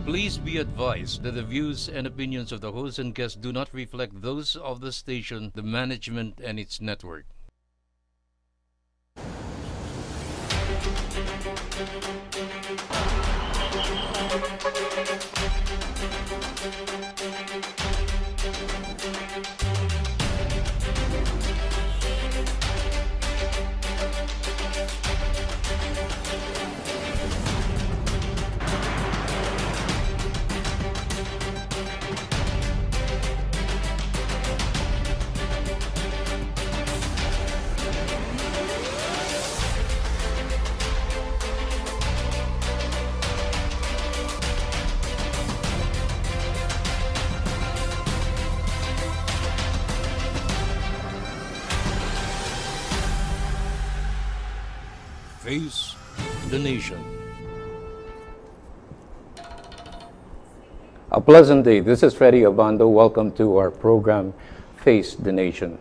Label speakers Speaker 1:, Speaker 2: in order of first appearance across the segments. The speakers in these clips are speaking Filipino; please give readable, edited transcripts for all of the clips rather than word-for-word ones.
Speaker 1: Please be advised that the views and opinions of the host and guests do not reflect those of the station, the management, and its network. Face the nation. A pleasant day. This is Freddie Abando. Welcome to our program, Face the Nation.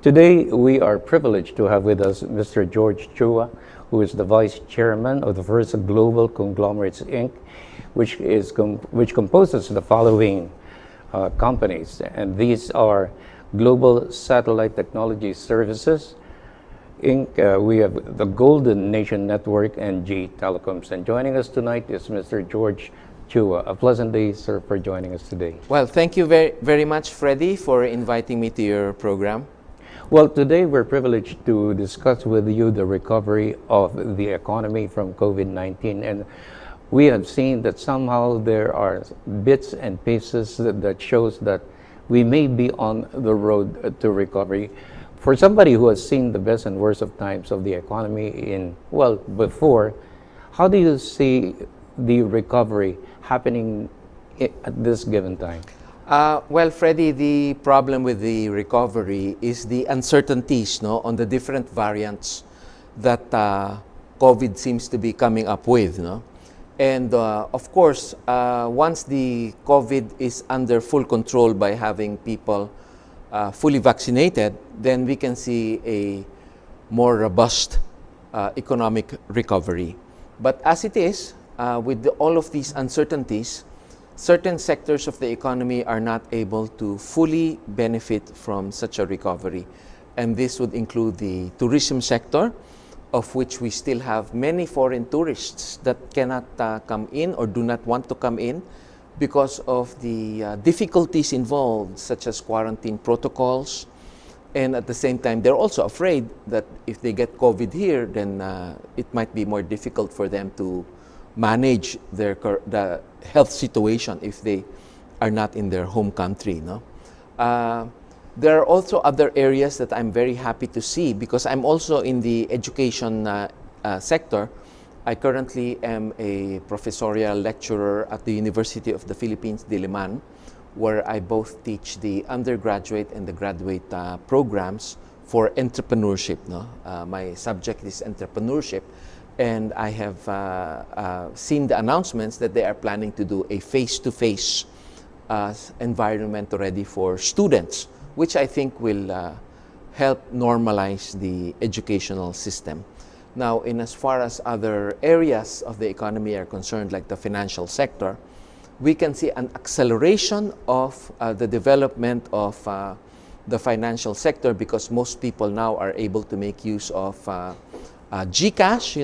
Speaker 1: Today, we are privileged to have with us Mr. George Chua, who is the Vice Chairman of the First Global Conglomerates, Inc., which composes the following companies. And these are Global Satellite Technology Services, Inc., we have the Golden Nation Network, and Telecoms. And joining us tonight is Mr. George Chua. A pleasant day, sir, for joining us today.
Speaker 2: Well, thank you very, very much, Freddie, for inviting me to your program.
Speaker 1: Well, today we're privileged to discuss with you the recovery of the economy from COVID-19. And we have seen that somehow there are bits and pieces that shows that we may be on the road to recovery. For somebody who has seen the best and worst of times of the economy before, how do you see the recovery happening at this given time?
Speaker 2: Well, Freddie, the problem with the recovery is the uncertainties on the different variants that COVID seems to be coming up with. And of course, once the COVID is under full control by having people fully vaccinated, then we can see a more robust economic recovery. But as it is, with all of these uncertainties, certain sectors of the economy are not able to fully benefit from such a recovery. And this would include the tourism sector, of which we still have many foreign tourists that cannot come in or do not want to come in because of the difficulties involved, such as quarantine protocols. And at the same time, they're also afraid that if they get COVID here, then it might be more difficult for them to manage the health situation if they are not in their home country. There are also other areas that I'm very happy to see, because I'm also in the education sector. I currently am a professorial lecturer at the University of the Philippines, Diliman, where I both teach the undergraduate and the graduate programs for entrepreneurship. My subject is entrepreneurship, and I have seen the announcements that they are planning to do a face-to-face environment already for students, which I think will help normalize the educational system. Now, in as far as other areas of the economy are concerned, like the financial sector, we can see an acceleration of the development of the financial sector, because most people now are able to make use of GCash,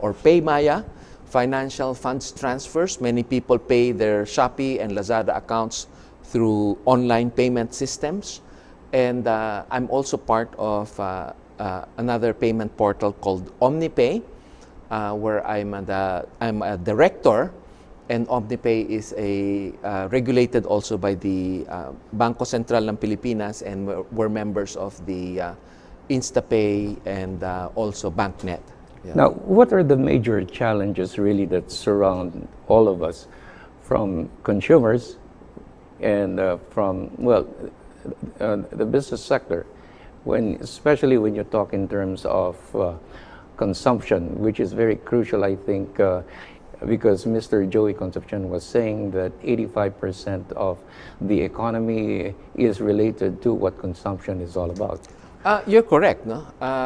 Speaker 2: or PayMaya, financial funds transfers. Many people pay their Shopee and Lazada accounts through online payment systems. And I'm also part of another payment portal called OmniPay, where I'm a director, and OmniPay is regulated also by the Bangko Sentral ng Pilipinas, and we're members of the InstaPay and also BankNet.
Speaker 1: Yeah. Now, what are the major challenges really that surround all of us, from consumers and from the business sector, especially when you talk in terms of consumption, which is very crucial, I think, because Mr. Joey Concepcion was saying that 85% of the economy is related to what consumption is all about.
Speaker 2: You're correct.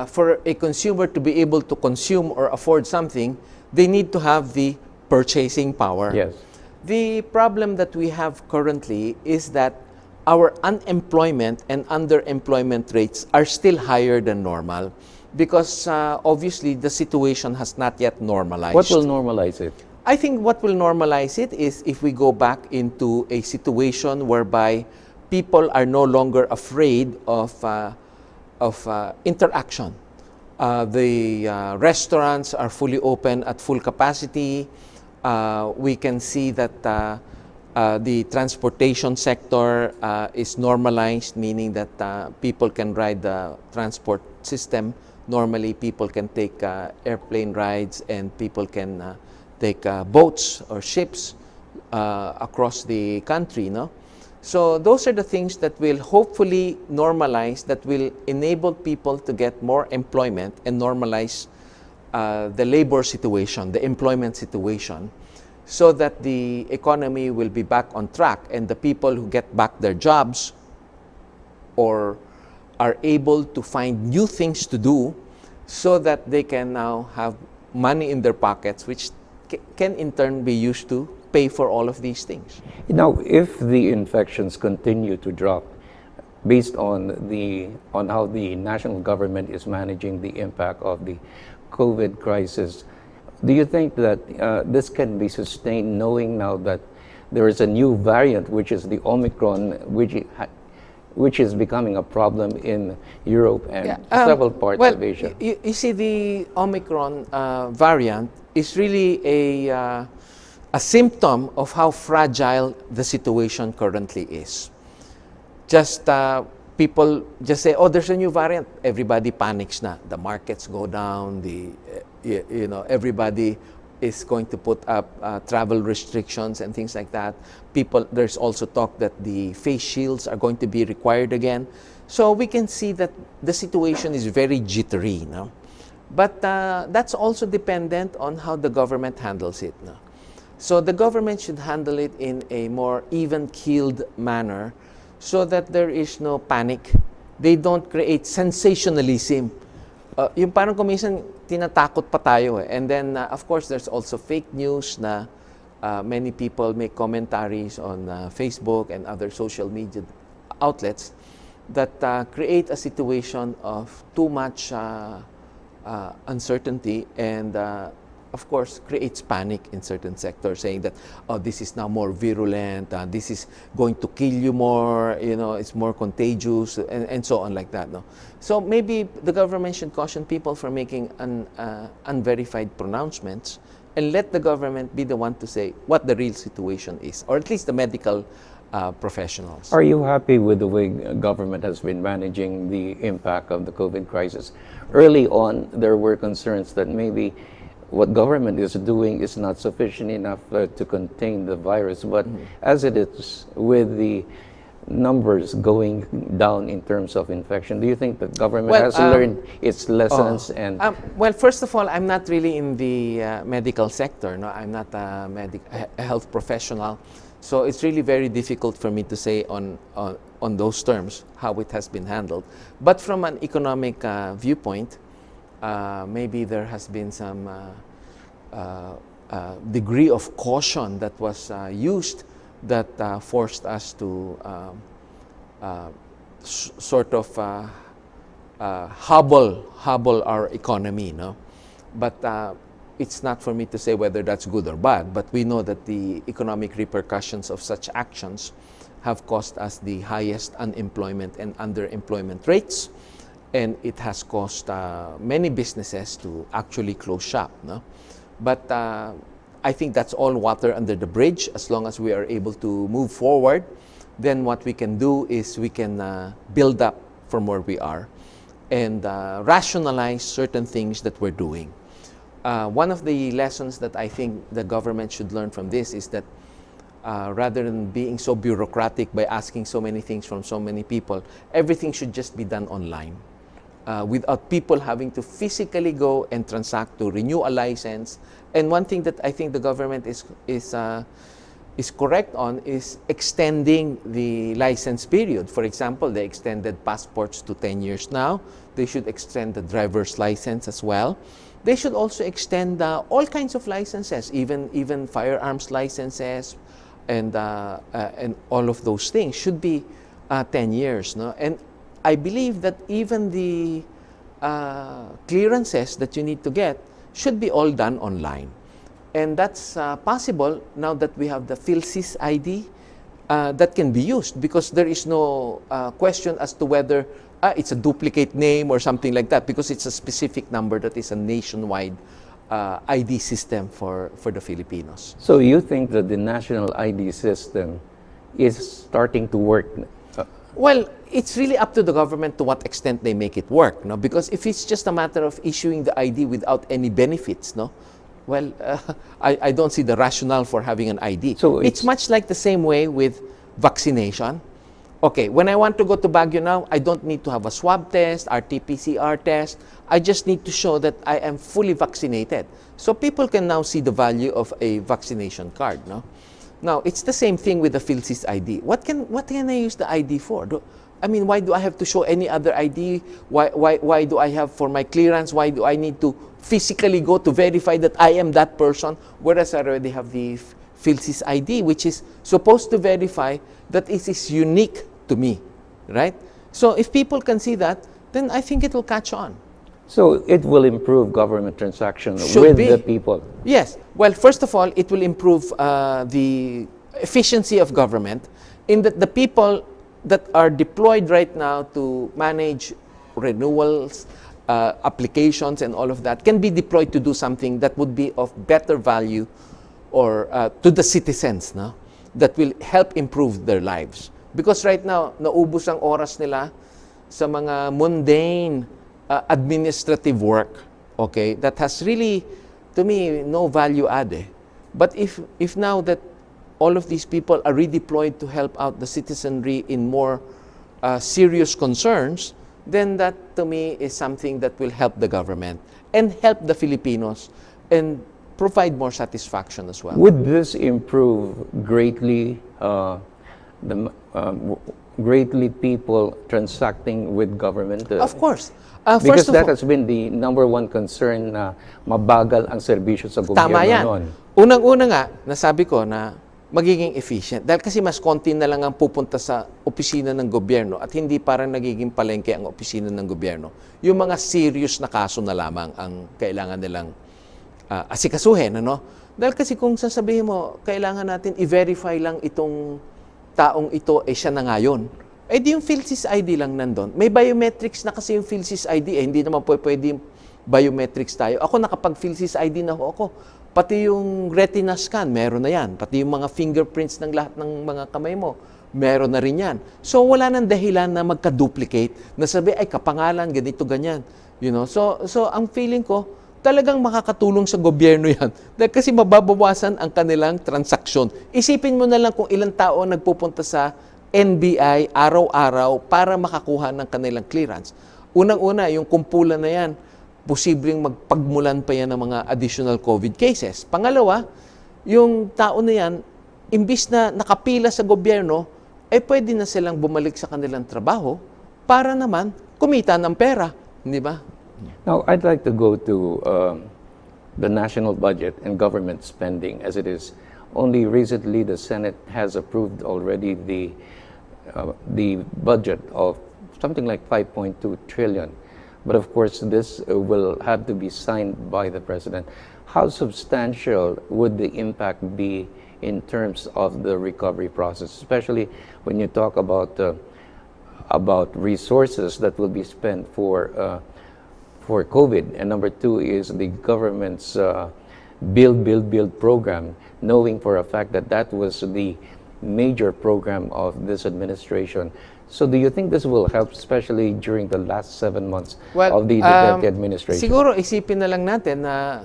Speaker 2: For a consumer to be able to consume or afford something, they need to have the purchasing power.
Speaker 1: Yes.
Speaker 2: The problem that we have currently is that our unemployment and underemployment rates are still higher than normal because obviously the situation has not yet normalized.
Speaker 1: What will normalize it?
Speaker 2: I think what will normalize it is if we go back into a situation whereby people are no longer afraid of interaction. The restaurants are fully open at full capacity. We can see that the transportation sector is normalized, meaning that people can ride the transport system. Normally, people can take airplane rides and people can take boats or ships across the country, no? So those are the things that will hopefully normalize, that will enable people to get more employment and normalize the labor situation, the employment situation, so that the economy will be back on track and the people who get back their jobs or are able to find new things to do so that they can now have money in their pockets, which can in turn be used to pay for all of these things.
Speaker 1: Now, if the infections continue to drop, based on how the national government is managing the impact of the COVID crisis, do you think that this can be sustained, knowing now that there is a new variant, which is the Omicron, which is becoming a problem in Europe and several parts of Asia?
Speaker 2: You see, the Omicron variant is really a symptom of how fragile the situation currently is. Just people just say, "Oh, there's a new variant." Everybody panics na. The markets go down. Everybody is going to put up travel restrictions and things like that. There's also talk that the face shields are going to be required again. So we can see that the situation is very jittery, no? But that's also dependent on how the government handles it, no? So the government should handle it in a more even-keeled manner so that there is no panic. They don't create sensationalism. Yung parang kung minsan tinatakot pa tayo eh. And then, of course, there's also fake news na many people make commentaries on Facebook and other social media outlets that create a situation of too much uncertainty and of course, creates panic in certain sectors, saying that, oh, this is now more virulent, this is going to kill you more, it's more contagious, and so on like that. No? So maybe the government should caution people from making unverified pronouncements and let the government be the one to say what the real situation is, or at least the medical professionals.
Speaker 1: Are you happy with the way government has been managing the impact of the COVID crisis? Early on, there were concerns that maybe what government is doing is not sufficient enough to contain the virus. But as it is, with the numbers going down in terms of infection, do you think the government has learned its lessons?
Speaker 2: Well, first of all, I'm not really in the medical sector. No, I'm not a health professional. So it's really very difficult for me to say on those terms how it has been handled. But from an economic viewpoint, maybe there has been some degree of caution that was used that forced us to sort of hobble our economy, no? But it's not for me to say whether that's good or bad, but we know that the economic repercussions of such actions have caused us the highest unemployment and underemployment rates, and it has caused many businesses to actually close shop, no? But I think that's all water under the bridge. As long as we are able to move forward, then what we can do is we can build up from where we are and rationalize certain things that we're doing. One of the lessons that I think the government should learn from this is that rather than being so bureaucratic by asking so many things from so many people, everything should just be done online. Without people having to physically go and transact to renew a license. And one thing that I think the government is correct on is extending the license period. For example, they extended passports to 10 years now. They should extend the driver's license as well. they should also extend all kinds of licenses, even firearms licenses, and all of those things should be 10 years. No? And I believe that even the clearances that you need to get should be all done online. And that's possible now that we have the PhilSys ID that can be used, because there is no question as to whether it's a duplicate name or something like that, because it's a specific number that is a nationwide ID system for the Filipinos.
Speaker 1: So you think that the national ID system is starting to work?
Speaker 2: Well, it's really up to the government to what extent they make it work, no? Because if it's just a matter of issuing the ID without any benefits, no? Well, I don't see the rationale for having an ID. So it's much like the same way with vaccination. Okay, when I want to go to Baguio now, I don't need to have a swab test, RT-PCR test. I just need to show that I am fully vaccinated. So people can now see the value of a vaccination card, no? Now, it's the same thing with the PhilSys ID. What can I use the ID for? I mean, why do I have to show any other ID? Why do I have for my clearance? Why do I need to physically go to verify that I am that person? Whereas I already have the PhilSys ID, which is supposed to verify that it is unique to me, right? So if people can see that, then I think it will catch on.
Speaker 1: So it will improve government transaction with the people?
Speaker 2: Yes. Well, first of all, it will improve the efficiency of government, in that the people that are deployed right now to manage renewals, applications, and all of that can be deployed to do something that would be of better value or to the citizens, no? That will help improve their lives. Because right now, naubos ang oras nila sa mga mundane administrative work, okay, that has really, to me, no value add. But if now that all of these people are redeployed to help out the citizenry in more serious concerns, then that to me is something that will help the government and help the Filipinos and provide more satisfaction as well.
Speaker 1: Would this improve greatly greatly people transacting with government?
Speaker 2: Of course.
Speaker 1: Because that has been the number one concern na mabagal ang serbisyo sa gobyerno.
Speaker 2: Tama yan.
Speaker 1: Noon.
Speaker 2: Unang-una nga, nasabi ko na magiging efficient. Dahil kasi mas konti na lang ang pupunta sa opisina ng gobyerno at hindi parang nagiging palengke ang opisina ng gobyerno. Yung mga serious na kaso na lamang ang kailangan nilang asikasuhin. Ano? Dahil kasi kung sasabihin mo, kailangan natin i-verify lang itong taong ito, siya na ngayon. Di yung PhilSys ID lang nandun. May biometrics na kasi yung PhilSys ID. Hindi naman pwede yung biometrics tayo. Ako nakapag-PhilSys ID na ako. Pati yung retina scan, meron na yan. Pati yung mga fingerprints ng lahat ng mga kamay mo, meron na rin yan. So wala nang dahilan na magka-duplicate, na sabi, ay kapangalan, ganito, ganyan. You know? So ang feeling ko, talagang makakatulong sa gobyerno yan. Dahil kasi mababawasan ang kanilang transaksyon. Isipin mo na lang kung ilang tao nagpupunta sa NBI araw-araw para makakuha ng kanilang clearance. Unang-una, yung kumpulan na yan, posibleng magpagmulan pa yan ng mga additional COVID cases. Pangalawa, yung tao na yan, imbis na nakapila sa gobyerno, pwede na silang bumalik sa kanilang trabaho para naman kumita ng pera. Hindi ba?
Speaker 1: Now, I'd like to go to the national budget and government spending as it is. Only recently, the Senate has approved already the budget of something like 5.2 trillion. But of course, this will have to be signed by the President. How substantial would the impact be in terms of the recovery process, especially when you talk about resources that will be spent for COVID? And number two is the government's build program, knowing for a fact that that was the major program of this administration. So do you think this will help, especially during the last 7 months of the Duterte administration?
Speaker 2: Siguro isipin na lang natin na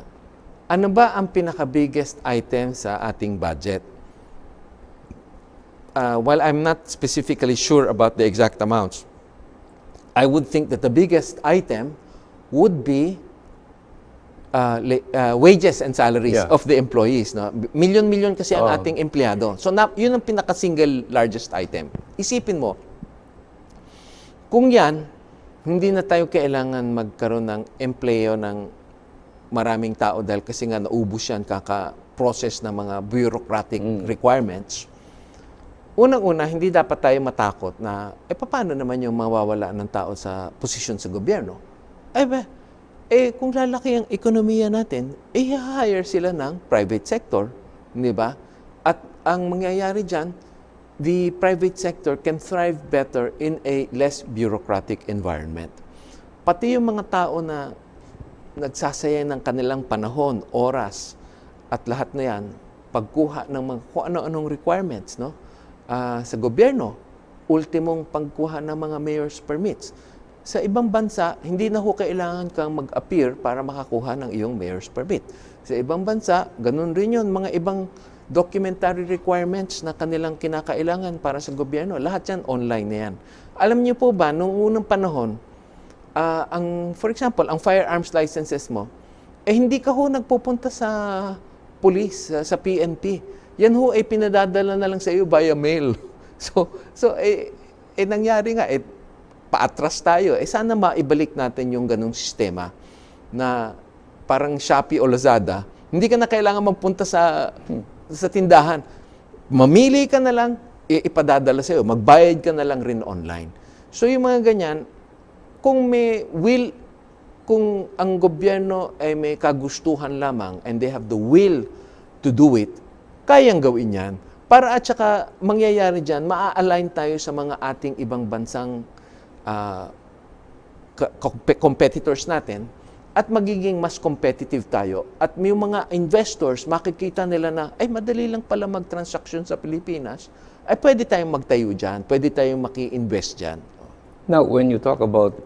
Speaker 2: ano ba ang pinaka-biggest item sa ating budget? While I'm not specifically sure about the exact amounts, I would think that the biggest item would be wages and salaries of the employees. No? Milyon-milyon kasi ang ating empleyado. So yun ang pinaka-single largest item. Isipin mo, kung yan, hindi na tayo kailangan magkaroon ng empleyo ng maraming tao dahil kasi nga naubos yan kaka-process ng mga bureaucratic requirements. Unang-una, hindi dapat tayo matakot na, paano naman yung mawawala ng tao sa posisyon sa gobyerno? Kung lalaki ang ekonomiya natin, i-hire sila ng private sector, di ba? At ang mangyayari dyan, the private sector can thrive better in a less bureaucratic environment. Pati yung mga tao na nagsasayang ng kanilang panahon, oras, at lahat na yan, pagkuha ng mga kung ano-anong requirements, no? Sa gobyerno, ultimong pagkuha ng mga mayor's permits. Sa ibang bansa, hindi na ho kailangan kang mag-appear para makakuha ng iyong mayor's permit. Sa ibang bansa, ganun rin yun, mga ibang documentary requirements na kanilang kinakailangan para sa gobyerno. Lahat yan, online na yan. Alam niyo po ba, noong unang panahon, for example, ang firearms licenses mo, hindi ka ho nagpupunta sa police, sa PNP. Yan ho ay pinadadala na lang sa iyo via mail. So nangyari nga, paatras tayo. Sana maibalik natin yung ganung sistema na parang Shopee o Lazada. Hindi ka na kailangan magpunta sa tindahan. Mamili ka na lang, ipadadala sa iyo. Magbayad ka na lang rin online. So yung mga ganyan, kung ang gobyerno ay may kagustuhan lamang and they have the will to do it, kayang gawin yan. Para at saka mangyayari dyan, maa-align tayo sa mga ating ibang bansang competitors natin at magiging mas competitive tayo. At may mga investors, makikita nila na, madali lang pala mag-transaction sa Pilipinas, pwede tayong magtayo dyan, pwede tayong maki-invest dyan.
Speaker 1: Now, when you talk about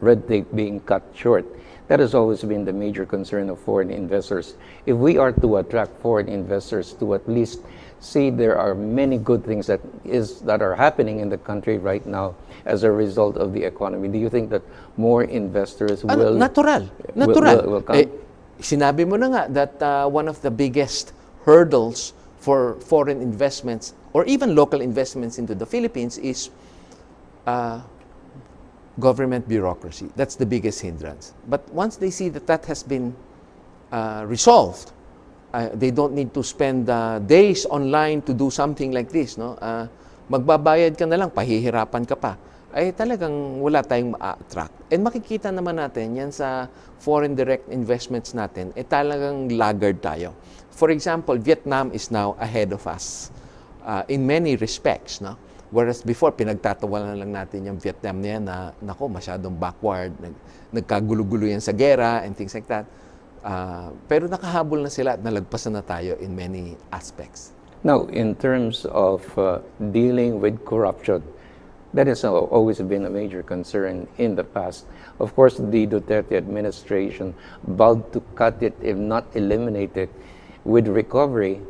Speaker 1: red tape being cut short, that has always been the major concern of foreign investors. If we are to attract foreign investors to at least see there are many good things that are happening in the country right now as a result of the economy, do you think that more investors will...
Speaker 2: Natural.
Speaker 1: Will come?
Speaker 2: Sinabi mo na nga that one of the biggest hurdles for foreign investments or even local investments into the Philippines is government bureaucracy. That's the biggest hindrance. But once they see that has been resolved, they don't need to spend days online to do something like this. No? Magbabayad ka na lang, pahihirapan ka pa. Talagang wala tayong ma-attract. And makikita naman natin yan sa foreign direct investments natin, talagang laggard tayo. For example, Vietnam is now ahead of us in many respects. No? Whereas before, pinagtatawanan lang natin yung Vietnam na yan na, masyadong backward, nagkagulo-gulo yan sa gera and things like that. Pero nakahabol na sila at nalagpasan na tayo in many aspects.
Speaker 1: Now, in terms of dealing with corruption, that has always been a major concern in the past. Of course, the Duterte administration vowed to cut it, if not eliminate it, with recovery,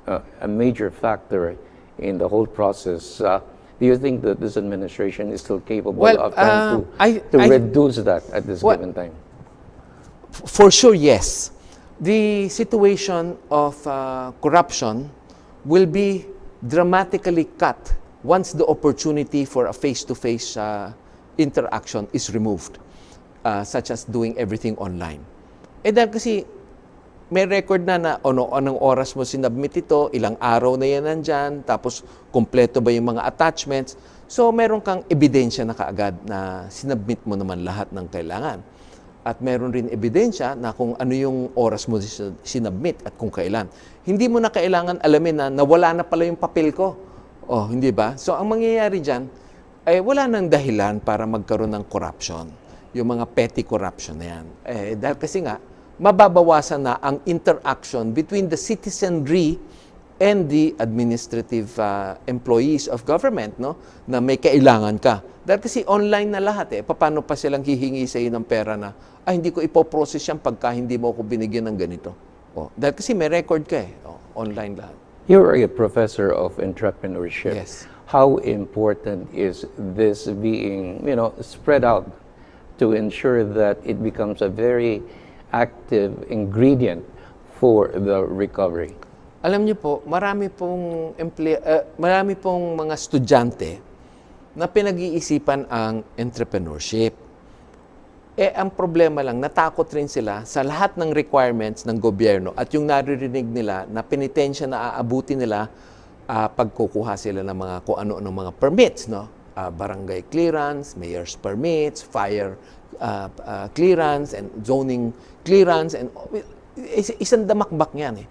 Speaker 1: a major factor in the whole process. Do you think that this administration is still capable of trying to reduce that at this given time?
Speaker 2: For sure, yes. The situation of corruption will be dramatically cut once the opportunity for a face-to-face interaction is removed, such as doing everything online. Dahil kasi may record na anong oras mo sinubmit ito, ilang araw na yan nandyan, tapos kompleto ba yung mga attachments. So, meron kang ebidensya na kaagad na sinubmit mo naman lahat ng kailangan. At meron rin ebidensya na kung ano yung oras mo sinubmit at kung kailan. Hindi mo na kailangan alamin na nawala na pala yung papel ko. Hindi ba? So, ang mangyayari dyan, wala nang dahilan para magkaroon ng corruption. Yung mga petty corruption na yan. Dahil kasi nga, mababawasan na ang interaction between the citizenry and the administrative employees of government, no? Na may kailangan ka. Dahil kasi online na lahat paano pa silang hihingi sa iyo ng pera na, hindi ko ipoprocess yan pagka hindi mo ako binigyan ng ganito. Dahil kasi may record ka online lahat.
Speaker 1: You are a professor of entrepreneurship.
Speaker 2: Yes.
Speaker 1: How important is this being, spread out to ensure that it becomes a very active ingredient for the recovery?
Speaker 2: Alam niyo po, marami pong mga estudyante na pinag-iisipan ang entrepreneurship. ang problema lang, natakot rin sila sa lahat ng requirements ng gobyerno at yung naririnig nila na penitensya na aabuti nila pagkukuha sila ng mga kung ano ng mga permits, no? Barangay clearance, mayor's permits, fire clearance, and zoning clearance, and isang damakbak yan eh.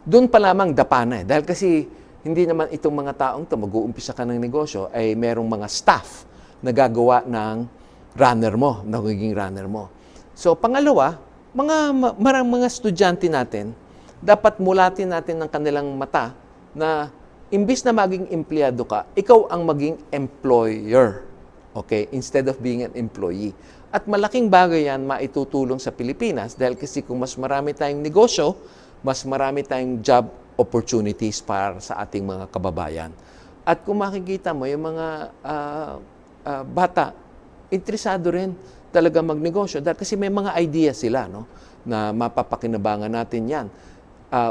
Speaker 2: Doon pa lamang dapa na eh. Dahil kasi hindi naman itong mga taong to mag-uumpisa ka ng negosyo ay merong mga staff na gagawa ng runner mo, nagiging runner mo. So pangalawa, mga estudyante natin, dapat mulatin natin ng kanilang mata na imbis na maging empleyado ka, ikaw ang maging employer. Okay? Instead of being an employee. At malaking bagay yan maitutulong sa Pilipinas dahil kasi kung mas marami tayong negosyo, mas marami tayong job opportunities para sa ating mga kababayan. At kung makikita mo, yung mga bata, interesado rin talaga magnegosyo dahil kasi may mga idea sila, no, na mapapakinabangan natin yan.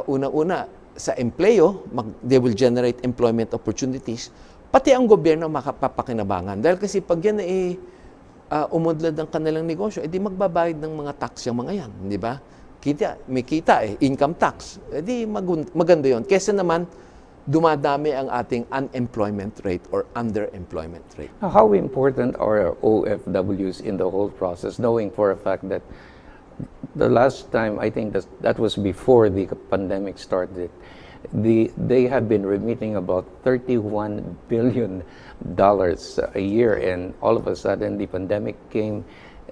Speaker 2: Una-una, sa empleyo, they will generate employment opportunities, pati ang gobyerno makapapakinabangan. Dahil kasi pag yan umudlad ang kanilang negosyo, edi magbabayad ng mga tax yung mga yan, di ba? May kita income tax. Edi maganda yon. Kesa naman, dumadami ang ating unemployment rate or underemployment rate.
Speaker 1: How important are OFWs in the whole process, knowing for a fact that the last time, I think that was before the pandemic started, they have been remitting about $31 billion a year, and all of a sudden the pandemic came,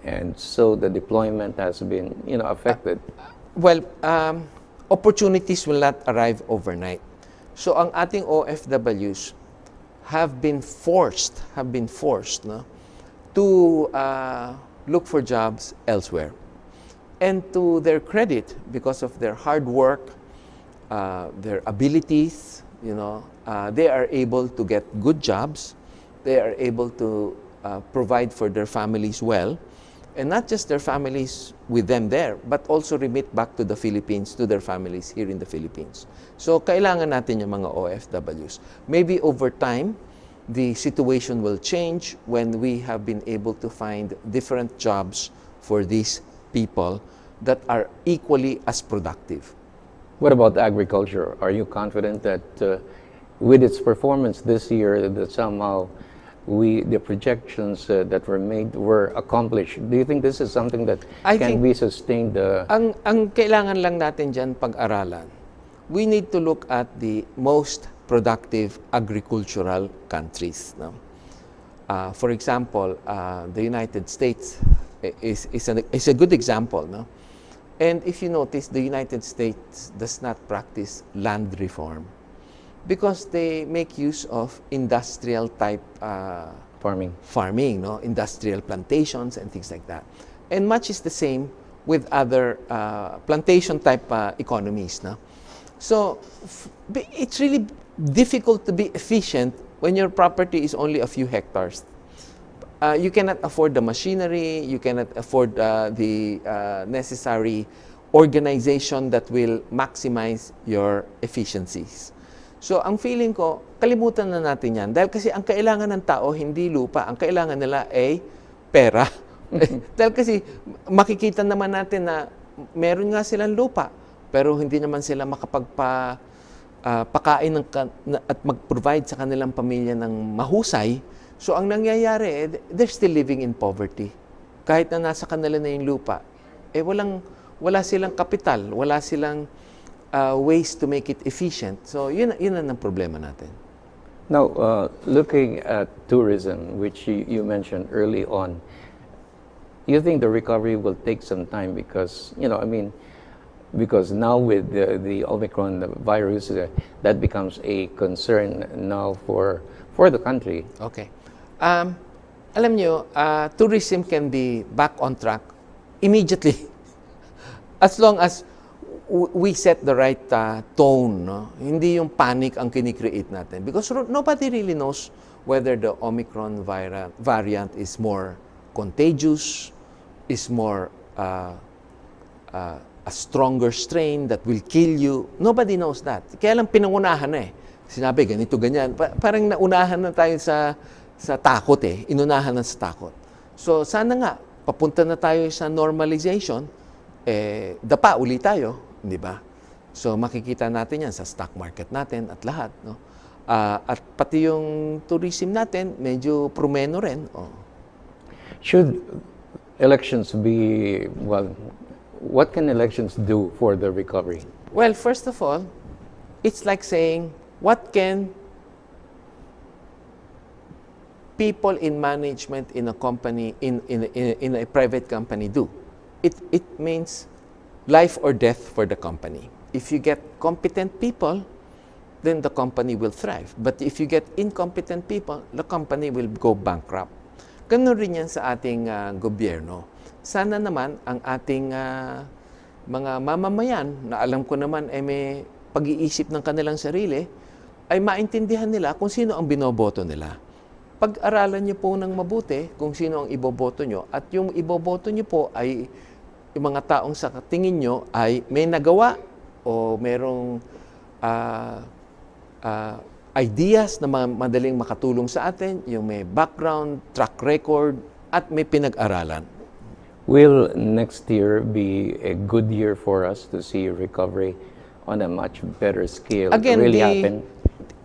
Speaker 1: and so the deployment has been, affected.
Speaker 2: Opportunities will not arrive overnight. So ang ating OFWs have been forced, no, to look for jobs elsewhere. And to their credit, because of their hard work, their abilities, they are able to get good jobs. They are able to provide for their families well. And not just their families with them there, but also remit back to the Philippines, to their families here in the Philippines. So, kailangan natin yung mga OFWs. Maybe over time, the situation will change when we have been able to find different jobs for these people that are equally as productive.
Speaker 1: What about agriculture? Are you confident that with its performance this year, that somehow the projections that were made were accomplished? Do you think this is something that can be sustained?
Speaker 2: Ang kailangan lang natin dyan pag-aralan, we need to look at the most productive agricultural countries. No? For example, the United States is a good example. No? And if you notice, the United States does not practice land reform because they make use of industrial type farming, no? Industrial plantations and things like that. And much is the same with other plantation type economies. No? So it's really difficult to be efficient when your property is only a few hectares. You cannot afford the machinery, you cannot afford the necessary organization that will maximize your efficiencies. So, ang feeling ko, kalimutan na natin yan. Dahil kasi ang kailangan ng tao, hindi lupa. Ang kailangan nila ay pera. Dahil kasi makikita naman natin na meron nga silang lupa, pero hindi naman sila makapagpakain at mag-provide sa kanilang pamilya ng mahusay. So, ang nangyayari, they're still living in poverty. Kahit na nasa kanila na yung lupa, wala silang kapital, wala silang ways to make it efficient. So, yun ang problema natin.
Speaker 1: Now, looking at tourism, which you mentioned early on, you think the recovery will take some time because, because now with the Omicron virus, that becomes a concern now for the country.
Speaker 2: Okay. Alam nyo, tourism can be back on track immediately as long as we set the right tone. No? Hindi yung panic ang kinikreate natin because nobody really knows whether the Omicron variant is more contagious, is more a stronger strain that will kill you. Nobody knows that. Kaya lang pinangunahan na Sinabi, ganito, ganyan. Parang naunahan na tayo sa takot Inunahan na sa takot. So, sana nga, papunta na tayo sa normalization, dapa uli tayo, di ba? So makikita natin yan sa stock market natin at lahat, no? At pati yung tourism natin, medyo prumeno rin. Oh.
Speaker 1: Should elections be, well, what can elections do for the recovery?
Speaker 2: Well, first of all, it's like saying, what can people in management in a company, in a private company do? It means life or death for the company. If you get competent people, then the company will thrive. But if you get incompetent people, the company will go bankrupt. Ganun rin yan sa ating gobyerno. Sana naman ang ating mga mamamayan, na alam ko naman ay may pag-iisip ng kanilang sarili, ay maintindihan nila kung sino ang binoboto nila. Pag-aralan niyo po ng mabuti kung sino ang iboboto nyo, at yung iboboto nyo po ay yung mga taong sa tingin nyo ay may nagawa o merong ideas na madaling makatulong sa atin, yung may background, track record, at may pinag-aralan.
Speaker 1: Will next year be a good year for us to see recovery on a much better scale
Speaker 2: Again,
Speaker 1: really happen?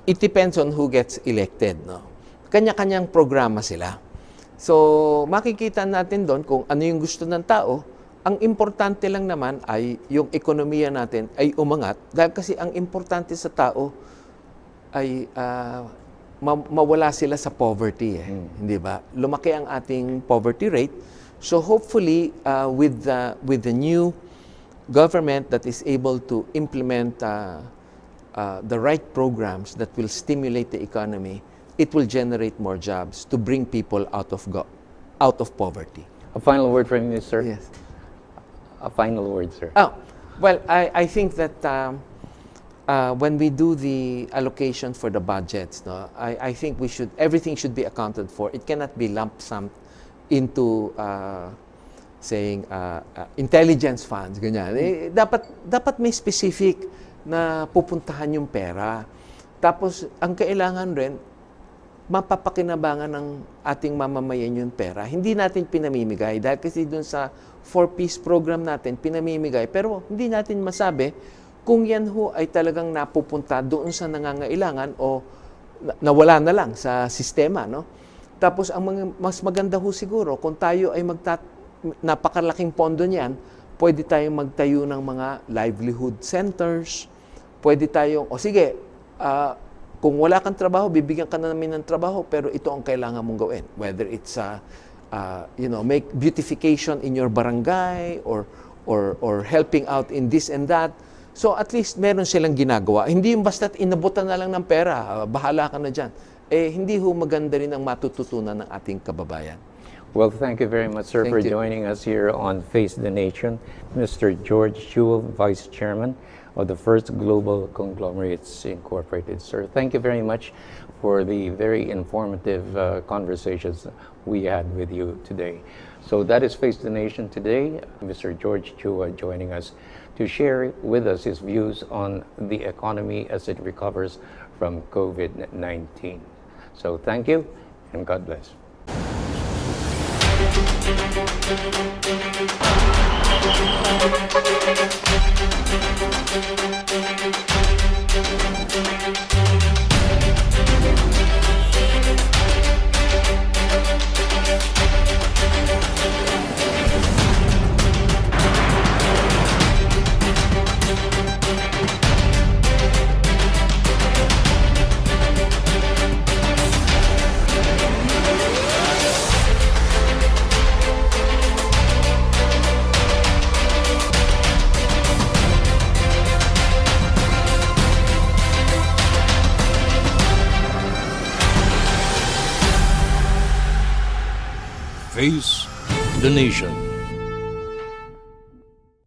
Speaker 2: It depends on who gets elected. No? Kanya-kanyang programa sila. So, makikita natin doon kung ano yung gusto ng tao. Ang importante lang naman ay yung ekonomiya natin ay umangat. Dahil kasi ang importante sa tao ay mawala sila sa poverty. Hindi ba? Lumaki ang ating poverty rate. So hopefully, with the new government that is able to implement the right programs that will stimulate the economy, it will generate more jobs to bring people out of poverty.
Speaker 1: A final word from you, sir?
Speaker 2: Yes.
Speaker 1: A final word, sir.
Speaker 2: Oh, well, I think that when we do the allocation for the budgets, no, I think everything should be accounted for. It cannot be lump sum into saying intelligence funds, ganyan. Dapat may specific na pupuntahan yung pera. Tapos, ang kailangan rin, mapapakinabangan ng ating mamamayan yung pera. Hindi natin pinamimigay. Dahil kasi dun sa 4-piece program natin, pinamimigay. Pero hindi natin masabi kung yan ho ay talagang napupunta doon sa nangangailangan o nawala na lang sa sistema, no? Tapos, mas maganda ho siguro, kung tayo ay napakalaking pondo niyan, pwede tayong magtayo ng mga livelihood centers, pwede tayong, sige, kung wala kang trabaho, bibigyan ka na namin ng trabaho, pero ito ang kailangan mong gawin. Whether it's, make beautification in your barangay or helping out in this and that. So at least meron silang ginagawa. Hindi yung basta't inabutan na lang ng pera, bahala ka na dyan. Hindi ho maganda rin ang matututunan ng ating kababayan.
Speaker 1: Well, thank you very much, sir, for joining us here on Face the Nation. Mr. George Chua, Vice Chairman of the First Global Conglomerates Incorporated. Sir, thank you very much for the very informative conversations we had with you today. So that is Face the Nation today. Mr. George Chua joining us to share with us his views on the economy as it recovers from COVID-19. So thank you and God bless.
Speaker 3: Face the Nation.